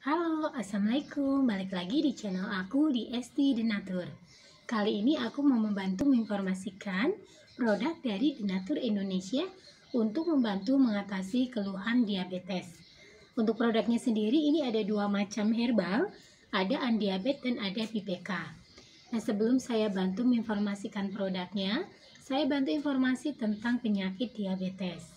Halo, Assalamualaikum. Balik lagi di channel aku di Esti Denatur. Kali ini aku mau membantu menginformasikan produk dari Denatur Indonesia untuk membantu mengatasi keluhan diabetes. Untuk produknya sendiri ini ada dua macam herbal, ada Andiabet dan ada PPK. Nah, sebelum saya bantu menginformasikan produknya, saya bantu informasi tentang penyakit diabetes.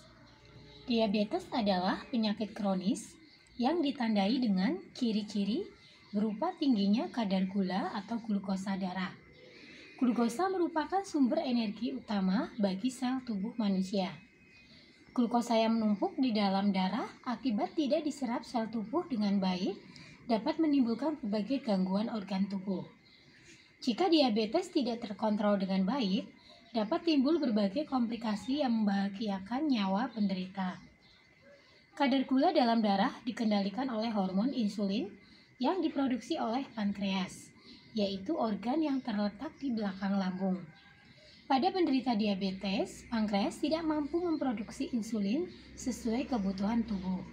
Diabetes adalah penyakit kronis yang ditandai dengan ciri-ciri berupa tingginya kadar gula atau glukosa darah. Glukosa merupakan sumber energi utama bagi sel tubuh manusia. Glukosa yang menumpuk di dalam darah akibat tidak diserap sel tubuh dengan baik dapat menimbulkan berbagai gangguan organ tubuh. Jika diabetes tidak terkontrol dengan baik, dapat timbul berbagai komplikasi yang membahayakan nyawa penderita. Kadar gula dalam darah dikendalikan oleh hormon insulin yang diproduksi oleh pankreas, yaitu organ yang terletak di belakang lambung. Pada penderita diabetes, pankreas tidak mampu memproduksi insulin sesuai kebutuhan tubuh.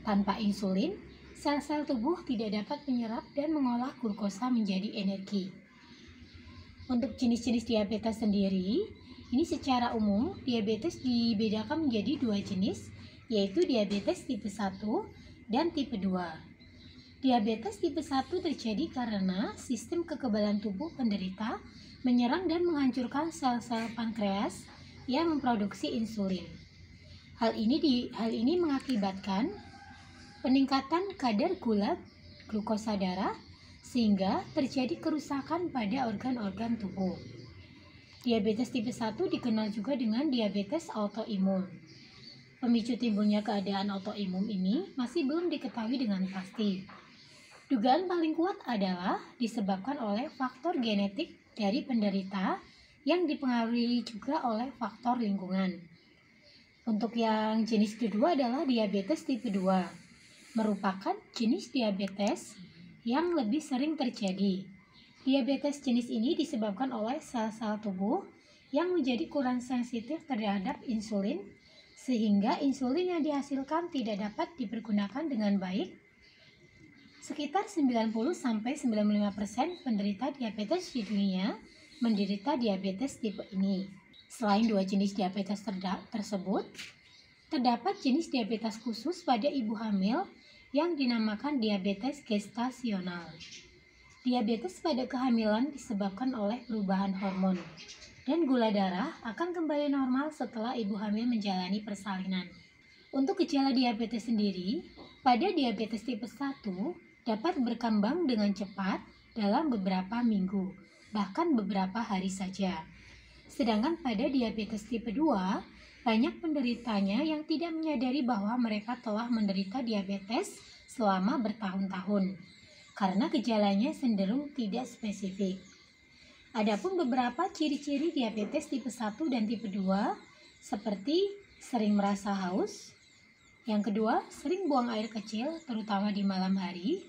Tanpa insulin, sel-sel tubuh tidak dapat menyerap dan mengolah glukosa menjadi energi. Untuk jenis-jenis diabetes sendiri, ini secara umum diabetes dibedakan menjadi dua jenis, yaitu diabetes tipe 1 dan tipe 2. Diabetes tipe 1 terjadi karena sistem kekebalan tubuh penderita menyerang dan menghancurkan sel-sel pankreas yang memproduksi insulin. Hal ini mengakibatkan peningkatan kadar glukosa darah sehingga terjadi kerusakan pada organ-organ tubuh. Diabetes tipe 1 dikenal juga dengan diabetes autoimun. Pemicu timbulnya keadaan autoimun ini masih belum diketahui dengan pasti. Dugaan paling kuat adalah disebabkan oleh faktor genetik dari penderita yang dipengaruhi juga oleh faktor lingkungan. Untuk yang jenis kedua adalah diabetes tipe 2, merupakan jenis diabetes yang lebih sering terjadi. Diabetes jenis ini disebabkan oleh sel-sel tubuh yang menjadi kurang sensitif terhadap insulin, sehingga insulin yang dihasilkan tidak dapat dipergunakan dengan baik. Sekitar 90-95% penderita diabetes di dunia menderita diabetes tipe ini. Selain dua jenis diabetes tersebut, terdapat jenis diabetes khusus pada ibu hamil yang dinamakan diabetes gestasional. Diabetes pada kehamilan disebabkan oleh perubahan hormon, dan gula darah akan kembali normal setelah ibu hamil menjalani persalinan. Untuk gejala diabetes sendiri, pada diabetes tipe 1 dapat berkembang dengan cepat dalam beberapa minggu, bahkan beberapa hari saja. Sedangkan pada diabetes tipe 2, banyak penderitanya yang tidak menyadari bahwa mereka telah menderita diabetes selama bertahun-tahun, karena gejalanya cenderung tidak spesifik. Adapun beberapa ciri-ciri diabetes tipe 1 dan tipe 2 seperti sering merasa haus, yang kedua sering buang air kecil terutama di malam hari,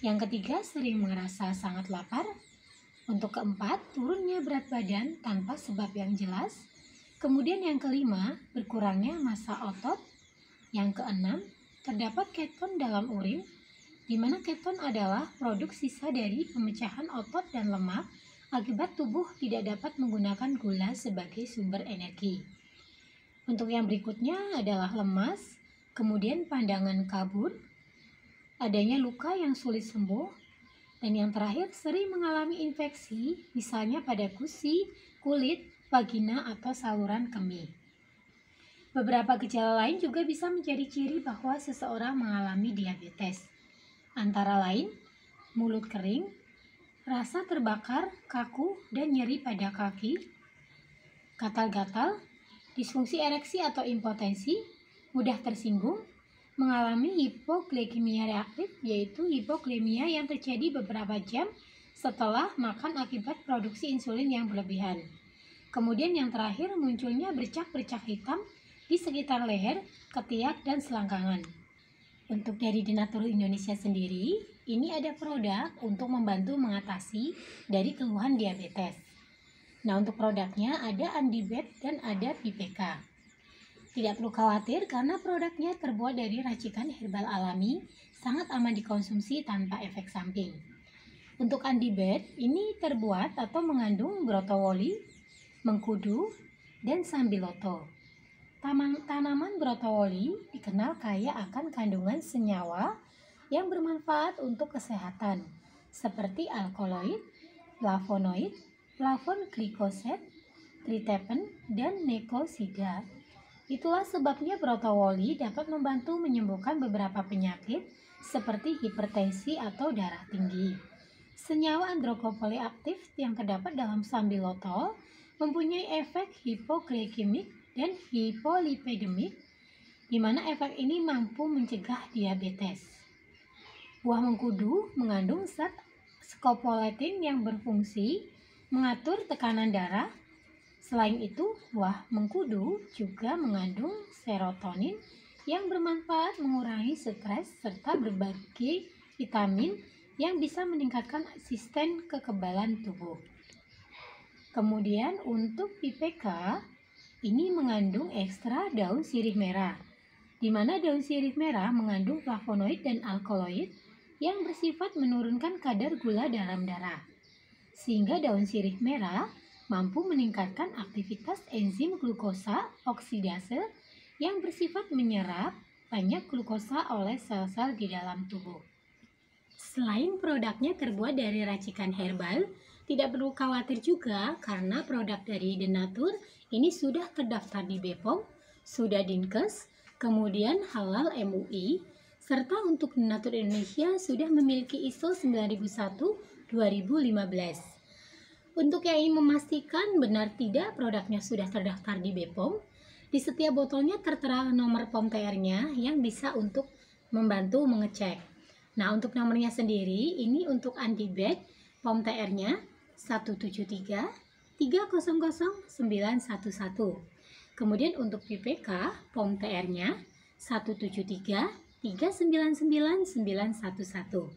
yang ketiga sering merasa sangat lapar, untuk keempat turunnya berat badan tanpa sebab yang jelas, kemudian yang kelima berkurangnya massa otot, yang keenam terdapat keton dalam urin, di mana keton adalah produk sisa dari pemecahan otot dan lemak akibat tubuh tidak dapat menggunakan gula sebagai sumber energi. Untuk yang berikutnya adalah lemas, kemudian pandangan kabur, adanya luka yang sulit sembuh, dan yang terakhir sering mengalami infeksi, misalnya pada gusi, kulit, vagina, atau saluran kemih. Beberapa gejala lain juga bisa menjadi ciri bahwa seseorang mengalami diabetes, antara lain mulut kering, rasa terbakar, kaku, dan nyeri pada kaki, gatal-gatal, disfungsi ereksi atau impotensi, mudah tersinggung, mengalami hipoglikemia reaktif, yaitu hipoglikemia yang terjadi beberapa jam setelah makan akibat produksi insulin yang berlebihan. Kemudian yang terakhir munculnya bercak-bercak hitam di sekitar leher, ketiak, dan selangkangan. Untuk dari Denatur Indonesia sendiri, ini ada produk untuk membantu mengatasi dari keluhan diabetes. Nah, untuk produknya ada Andiabet dan ada PPK. Tidak perlu khawatir karena produknya terbuat dari racikan herbal alami, sangat aman dikonsumsi tanpa efek samping. Untuk antibed, ini terbuat atau mengandung brotowoli, mengkudu, dan sambiloto. Tanaman brotowoli dikenal kaya akan kandungan senyawa yang bermanfaat untuk kesehatan, seperti alkaloid, flavonoid, flavon glikoset, triterpen, dan nekosida. Itulah sebabnya brotowoli dapat membantu menyembuhkan beberapa penyakit seperti hipertensi atau darah tinggi. Senyawa androkopoli aktif yang terdapat dalam sambiloto mempunyai efek hipoglikemik dan hipolipidemik, di mana efek ini mampu mencegah diabetes. Buah mengkudu mengandung zat scopoletin yang berfungsi mengatur tekanan darah. Selain itu, buah mengkudu juga mengandung serotonin yang bermanfaat mengurangi stres serta berbagai vitamin yang bisa meningkatkan sistem kekebalan tubuh. Kemudian untuk PPK, ini mengandung ekstra daun sirih merah, di mana daun sirih merah mengandung flavonoid dan alkaloid yang bersifat menurunkan kadar gula dalam darah. Sehingga daun sirih merah mampu meningkatkan aktivitas enzim glukosa oksidase yang bersifat menyerap banyak glukosa oleh sel-sel di dalam tubuh. Selain produknya terbuat dari racikan herbal, tidak perlu khawatir juga karena produk dari Denatur ini sudah terdaftar di BPOM, sudah Dinkes, kemudian halal MUI, serta untuk Denatur Indonesia sudah memiliki ISO 9001-2015. Untuk yang ingin memastikan benar tidak produknya sudah terdaftar di BPOM, di setiap botolnya tertera nomor POM TR-nya yang bisa untuk membantu mengecek. Nah, untuk nomornya sendiri, ini untuk antibed POM TR-nya 173 300 911. Kemudian untuk PPK POM TR-nya 173 399 911.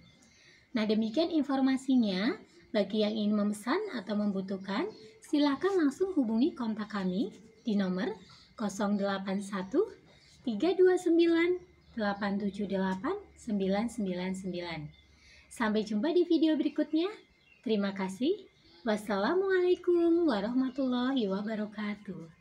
Nah, demikian informasinya. Bagi yang ingin memesan atau membutuhkan, silakan langsung hubungi kontak kami di nomor 081 329 878 999. Sampai jumpa di video berikutnya. Terima kasih. Wassalamualaikum warahmatullahi wabarakatuh.